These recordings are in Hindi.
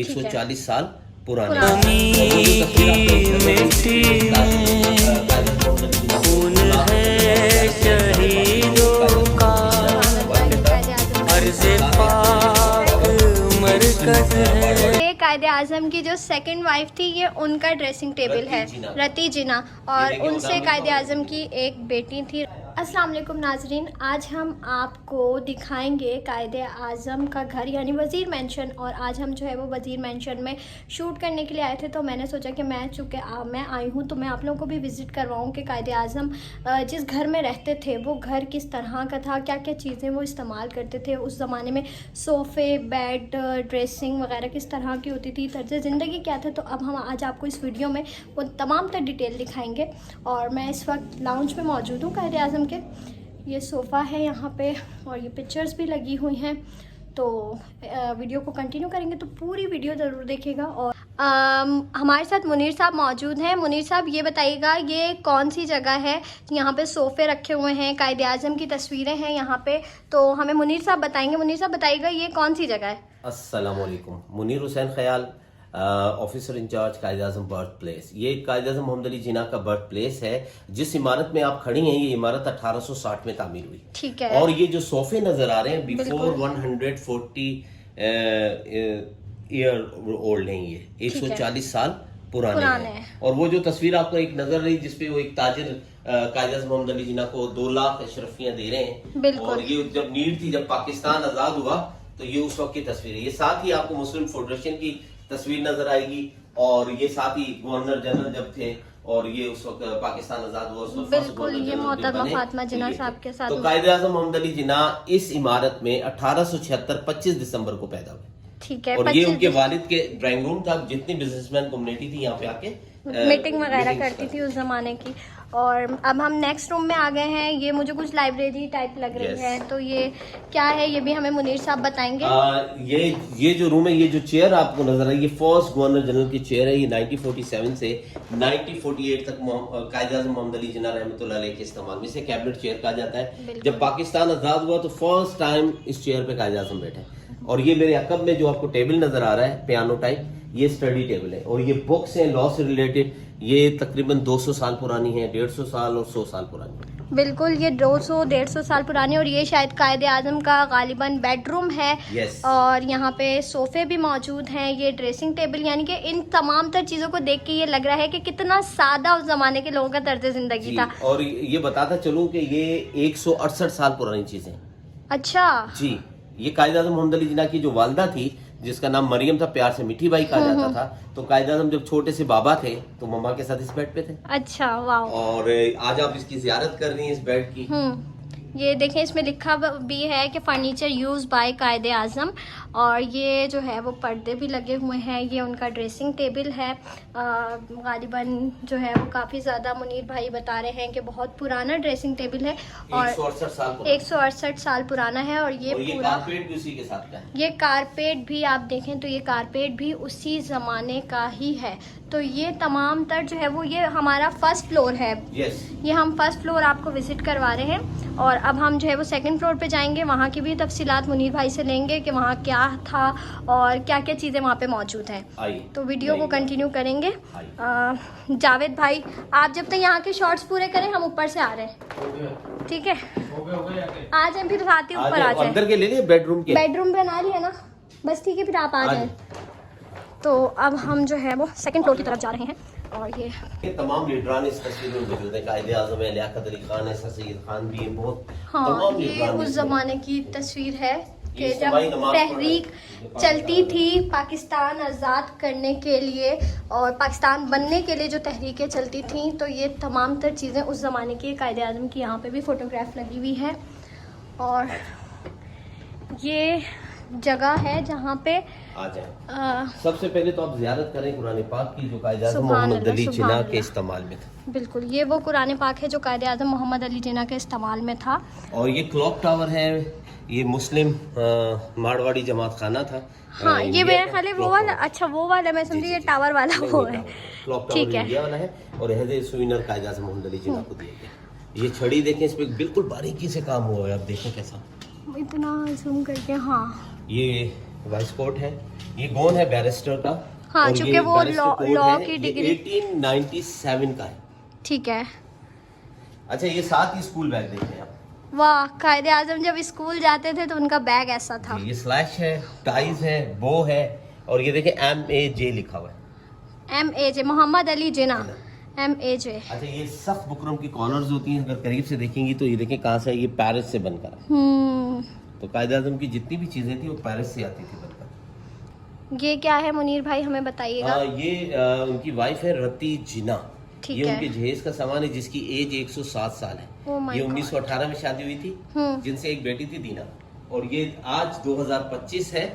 140 साल पुराने। ये कायदे आजम की जो सेकंड वाइफ थी, ये उनका ड्रेसिंग टेबल है, रती जिना, और उनसे कायदे आजम की एक बेटी थी। अस्सलाम वालेकुम नाजरीन, आज हम आपको दिखाएंगे कायदे आज़म का घर यानी वज़ीर मेंशन। और आज हम जो है वो वज़ीर मेंशन में शूट करने के लिए आए थे, तो मैंने सोचा कि मैं आई हूँ तो मैं आप लोगों को भी विज़िट करवाऊँ कि कायदे आज़म जिस घर में रहते थे वो घर किस तरह का था, क्या क्या चीज़ें वो इस्तेमाल करते थे उस ज़माने में, सोफ़े, बेड, ड्रेसिंग वगैरह किस तरह की होती थी, तर्ज ज़िंदगी क्या था। तो अब हम आज आपको इस वीडियो में वो तमाम तर डिटेल दिखाएँगे। और मैं इस वक्त लाउंज में मौजूद हूँ कायदे आज़म के। ये सोफ़ा है यहाँ पे और ये पिक्चर्स भी लगी हुई हैं। तो वीडियो को कंटिन्यू करेंगे तो पूरी वीडियो ज़रूर देखिएगा। और हमारे साथ मुनीर साहब मौजूद हैं। मुनीर साहब ये बताइएगा, ये कौन सी जगह है? यहाँ पे सोफ़े रखे हुए हैं, कायदे आज़म की तस्वीरें हैं यहाँ पे, तो हमें मुनीर साहब बताएंगे। मुनीर साहब बताइएगा ये कौन सी जगह है? अस्सलाम वालेकुम। मुनीर हुसैन ख्याल, ऑफिसर इंचार्ज कायदे आज़म बर्थ प्लेस। ये कायदे आज़म मोहम्मद अली जिन्ना का बर्थ प्लेस है। जिस इमारत में आप खड़ी हैं, ये इमारत 1860 में तामीर हुई। ठीक है। और ये जो सोफे नजर आ रहे हैं बिफोर 140 ईयर ओल्ड हैं। ये 140 साल पुराने हैं। और वो जो तस्वीर आपको एक नजर रही जिसपे वो एक ताजिर कायदे आज़म मोहम्मद अली जिन्ना को 2 लाख अशरफियां दे रहे हैं। और ये जब नीड थी, जब पाकिस्तान आजाद हुआ, तो ये उस वक्त की तस्वीर है। ये साथ ही आपको मुस्लिम फेडरेशन की तस्वीर नजर आएगी, और ये साथ ही गवर्नर जनरल जब थे, और ये उस वक्त पाकिस्तान आजाद हुआ, उस वक्त बिल्कुल ये मोहतरमा फातिमा जिन्ना साहब के साथ। तो कायदे आज़म मोहम्मद अली जिन्ना इस इमारत में 1876 25 दिसंबर को पैदा हुए। ठीक है। और ये उनके वालिद के ड्राइंग रूम था। जितनी बिजनेसमैन कम्युनिटी थी यहाँ पे आके मीटिंग वगैरह करती थी उस जमाने की। और अब हम नेक्स्ट रूम में आ गए हैं। ये मुझे कुछ लाइब्रेरी टाइप लग रही है, तो ये क्या है ये भी हमें मुनीर साहब बताएंगे। ये जो रूम है, ये जो चेयर आपको नजर आ रही है, ये फर्स्ट गवर्नर जनरल की चेयर है। ये 1947 से 1948 तक कायदे आज़म मोहम्मद अली जिन्ना रहमतुल्लाह अलैह के इस्तेमाल में, इसे कैबिनेट चेयर कहा जाता है। जब पाकिस्तान आजाद हुआ तो फर्स्ट टाइम इस चेयर पे कायदे आज़म बैठे। और ये मेरे अकब में जो आपको टेबल नजर आ रहा है पियानो टाइप, ये स्टडी टेबल है। और ये बुक्स हैं लॉ से रिलेटेड, ये तकरीबन 200 साल पुरानी है, 150 साल और 100 साल पुरानी। बिल्कुल, ये 200-150 साल पुरानी। और ये शायद कायदे आज़म का गालिबन बेडरूम है। और यहाँ पे सोफे भी मौजूद हैं, ये ड्रेसिंग टेबल, यानी कि इन तमाम तर चीज़ों को देख के ये लग रहा है कि कितना सादा उस जमाने के लोगों का तर्ज जिंदगी था। और ये बताता चलूं कि ये 168 साल पुरानी चीजें। अच्छा जी, ये कायदे आज़म मोहम्मद अली जिन्ना की जो वालदा थी, जिसका नाम मरियम था, प्यार से मिठी बाई कहा जाता था। तो कायदे आज़म जब छोटे से बाबा थे तो मम्मा के साथ इस बेड पे थे। अच्छा, वाह। और आज आप इसकी जियारत कर रही हैं, इस बेड की। ये देखें, इसमें लिखा भी है कि फर्नीचर यूज बाय कायदे आज़म। और ये जो है वो पर्दे भी लगे हुए हैं। ये उनका ड्रेसिंग टेबल है। गालिबन जो है वो काफ़ी ज़्यादा, मुनीर भाई बता रहे हैं कि बहुत पुराना ड्रेसिंग टेबल है और 168 साल पुराना है। और ये पूरा कारपेट भी उसी के साथ है। ये कारपेट भी आप देखें तो ये कारपेट भी उसी ज़माने का ही है। तो ये तमाम तर जो है वो, ये हमारा फर्स्ट फ्लोर है। ये हम फर्स्ट फ्लोर आपको विजिट करवा रहे हैं। और अब हम जो है वो सेकंड फ्लोर पे जाएंगे, वहाँ की भी तफसीलात मुनीर भाई से लेंगे कि वहाँ क्या था और क्या क्या चीज़ें वहाँ पे मौजूद हैं। तो वीडियो को कंटिन्यू करेंगे। जावेद भाई, आप जब तक यहाँ के शॉर्ट्स पूरे करें, हम ऊपर से आ रहे हैं, ठीक है? आ जाए फिर रात ही ऊपर आ जाए। अंदर के ले लिए, बेडरूम बना लिया ना, बस ठीक है, फिर आप आ जाए। तो अब हम जो है वो सेकंड फ्लोर की तरफ जा रहे हैं। और ये तमाम लीडरान इस तस्वीर में मौजूद हैं। कायदे आज़म है, लियाकत अली खान है, सईद खान भी है, बहुत। हाँ, ये उस जमाने की तस्वीर है कि जब तहरीक चलती थी पाकिस्तान आज़ाद करने के लिए और पाकिस्तान बनने के लिए, जो तहरीकें चलती थी, तो ये तमाम तर चीज़ें उस ज़माने की। कायदे आज़म की यहाँ पे भी फ़ोटोग्राफ लगी हुई है। और ये जगह है जहाँ पे आ जाए। सबसे पहले तो आप ज़ियारत करें कुरान पाक की, जो कायदे आज़म मोहम्मद अली जिन्ना के इस्तेमाल में था। बिल्कुल, ये वो कुरान पाक है जो कायदे आज़म मोहम्मद अली जिन्ना के इस्तेमाल में था। और ये क्लॉक टावर है, ये मुस्लिम मारवाड़ी जमात खाना था। हाँ, ये मेरा ख्याल है वो वाला। अच्छा, वो वाला मैं समझी, ये टावर वाला वो है। क्लॉक टावर इंडिया वाला है। और हैज़े सुविनर कायदे आज़म मोहम्मद अली जिन्ना को दिया गया। ये छड़ी देखें, इस पे बिल्कुल बारीकी से काम हुआ है। आप देखें कैसा, इतना जूम करके। हाँ, ये वाइस कोट है, ये गोन है बैरिस्टर का। हाँ, और चूंकि ये वो बैरिस्टर लॉ कोड लॉ है, की ये डिग्री। 1897 का है। ठीक है। अच्छा, ये साथ ही स्कूल बैग देखें आप। वाह, कायदे आजम जब स्कूल जाते थे तो उनका बैग ऐसा था। ये स्लैश है, टाइज है, बो है, और ये देखें MAJ लिखा हुआ है। MAJ, मोहम्मद अली जिना, MAJ। अच्छा, ये सख्त बुकरम की कॉलर्स होती हैं, अगर करीब से देखेंगी तो ये देखें कहाँ से है, ये पेरिस से बनकर है। तो कायदे आज़म की जितनी भी चीजें थी वो पेरिस से आती थी बनकर। ये क्या है मुनीर भाई, हमें बताइएगा। ये उनकी वाइफ है रती जिना। ठीक ये है। उनके जहेज का सामान है जिसकी एज 107 साल है। Oh my ये God। 1918 में शादी हुई थी, जिनसे एक बेटी थी दीना, और ये आज 2025 है।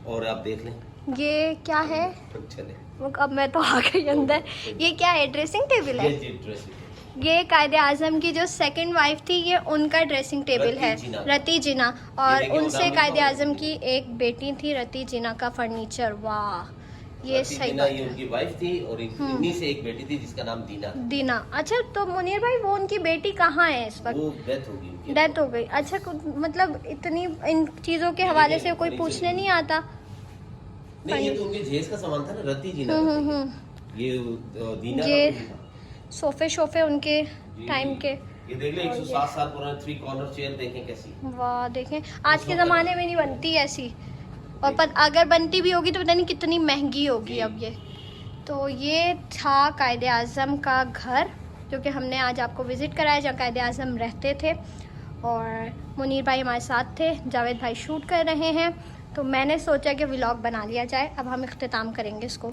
और आप देख लें ये क्या है। चले, वो अब मैं तो आ गई अंदर। ये क्या है, ड्रेसिंग टेबल है। ये ड्रेसिंग। ये कायदे आजम की जो सेकंड वाइफ थी, ये उनका ड्रेसिंग टेबल है, रती जिना। और देखिए, उनसे उदाम कायदे लिखा हुआ आजम की एक बेटी थी, रती जिना का फर्नीचर। वाह, ये रती सही जिना बात ये है। उनकी वाइफ थी, और इन्हीं से एक बेटी थी जिसका नाम दीना। दीना। अच्छा, तो मुनीर भाई वो उनकी बेटी कहाँ है इस वक्त। वो डेथ हो गई उनकी। डेथ हो गई। अच्छा, मतलब इतनी इन चीजों के हवाले से कोई पूछने नहीं आता। नहीं, ये तो उनके जहेज का सामान था ना, रती जिना। ये दीना ये का था। सोफे शोफे उनके टाइम के। ये देख ले, 107 साल पुराना 3 कॉर्नर चेयर देखें कैसी। वाह, देखें आज के ज़माने में नहीं बनती ऐसी, और अगर बनती भी होगी तो पता नहीं कितनी महंगी होगी अब ये। तो ये था कायदे आज़म का घर, जो कि हमने आज आपको विज़िट कराया, जहाँ कायदे आज़म रहते थे। और मुनीर भाई हमारे साथ थे, जावेद भाई शूट कर रहे हैं, तो मैंने सोचा कि व्लॉग बना लिया जाए। अब हम इख्तिताम करेंगे इसको।